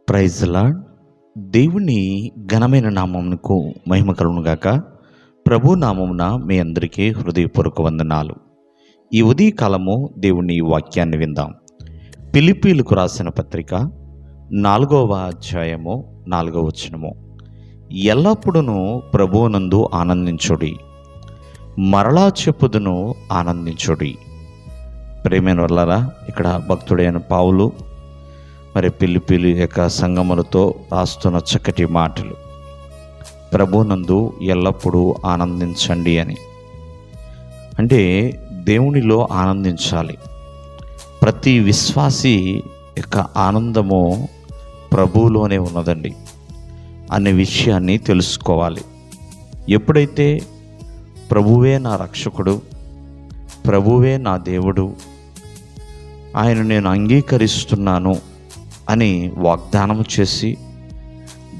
Praise lord. దేవుని ఘనమైన నామమునకు మహిమ కలుగును గాక. ప్రభు నామమున మీ అందరికీ హృదయపూర్వక వందనాలు. ఈ ఉదయకాలము దేవుని వాక్యాన్ని విందాం. ఫిలిప్పీలకు రాసిన పత్రిక 4వ అధ్యాయము 4వ వచనము. ఎల్లప్పుడూ ప్రభువునందు ఆనందించుడి, మరలా చెప్పుదును ఆనందించుడి. ప్రేమైన వాళ్ళారా, ఇక్కడ భక్తుడైన పౌలు మరి ఫిలిప్పీల యొక్క సంగములతో రాస్తున్న చక్కటి మాటలు. ప్రభునందు ఎల్లప్పుడూ ఆనందించండి అని. అంటే దేవునిలో ఆనందించాలి. ప్రతి విశ్వాసి యొక్క ఆనందము ప్రభువులోనే ఉన్నదండి అనే విషయాన్ని తెలుసుకోవాలి. ఎప్పుడైతే ప్రభువే నా రక్షకుడు, ప్రభువే నా దేవుడు, ఆయన నేను అంగీకరిస్తున్నాను అని వాగ్దానం చేసి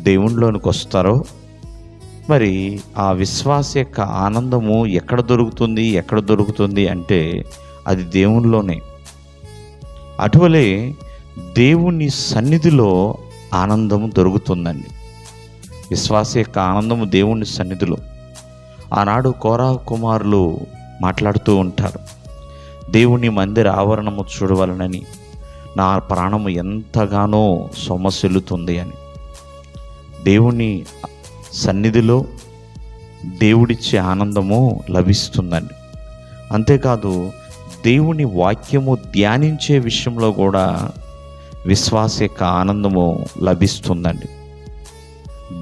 దేవునిలోనికి వస్తారో, మరి ఆ విశ్వాస యొక్క ఆనందము ఎక్కడ దొరుకుతుంది అంటే అది దేవునిలోనే. అటువలే దేవుని సన్నిధిలో ఆనందము దొరుకుతుందండి. విశ్వాస యొక్క ఆనందము దేవుని సన్నిధిలో. ఆనాడు కోరా కుమారులు మాట్లాడుతూ ఉంటారు, దేవుని మందిర ఆవరణము చూడవలనని నా ప్రాణము ఎంతగానో సొమ్మసిల్లుతుంది అని. దేవుని సన్నిధిలో దేవుడిచ్చే ఆనందము లభిస్తుందండి. అంతేకాదు, దేవుని వాక్యము ధ్యానించే విషయంలో కూడా విశ్వాస యొక్క ఆనందము లభిస్తుందండి.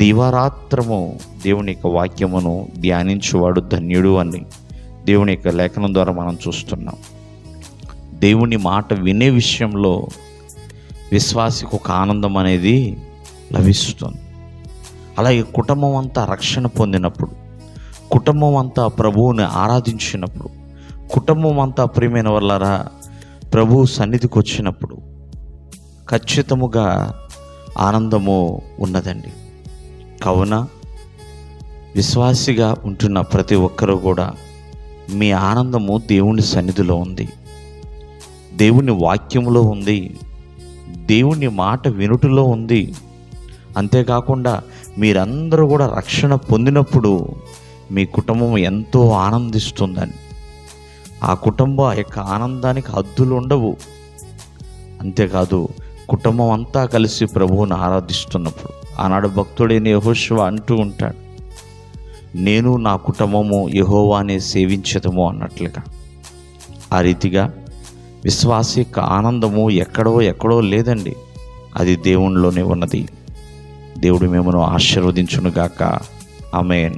దివారాత్రము దేవుని యొక్క వాక్యమును ధ్యానించువాడు ధన్యుడు అని దేవుని యొక్క లేఖనం ద్వారా మనం చూస్తున్నాం. దేవుని మాట వినే విషయంలో విశ్వాసికి ఒక ఆనందం అనేది లభిస్తుంది. అలాగే కుటుంబం అంతా రక్షణ పొందినప్పుడు, కుటుంబం అంతా ప్రభువుని ఆరాధించినప్పుడు, కుటుంబం అంతా ప్రియమైన వాళ్ళారా ప్రభువు సన్నిధికి వచ్చినప్పుడు ఖచ్చితముగా ఆనందము ఉన్నదండి. కావున విశ్వాసిగా ఉంటున్న ప్రతి ఒక్కరూ కూడా మీ ఆనందము దేవుని సన్నిధిలో ఉంది, దేవుని వాక్యములో ఉంది, దేవుని మాట వినుటలో ఉంది. అంతేకాకుండా మీరందరూ కూడా రక్షణ పొందినప్పుడు మీ కుటుంబం ఎంతో ఆనందిస్తుందని. ఆ కుటుంబ యొక్క ఆనందానికి హద్దులు ఉండవు. అంతేకాదు, కుటుంబం అంతా కలిసి ప్రభువుని ఆరాధిస్తున్నప్పుడు ఆనాడు భక్తుడైన యెహోషువ అంటూ ఉంటాడు, నేను నా కుటుంబము యెహోవానే సేవించదము అన్నట్లుగా. ఆ రీతిగా విశ్వాస యొక్క ఆనందము ఎక్కడో లేదండి, అది దేవునిలోనే ఉన్నది. దేవుడు మిమ్మల్ని ఆశీర్వదించునుగాక. ఆమేన్.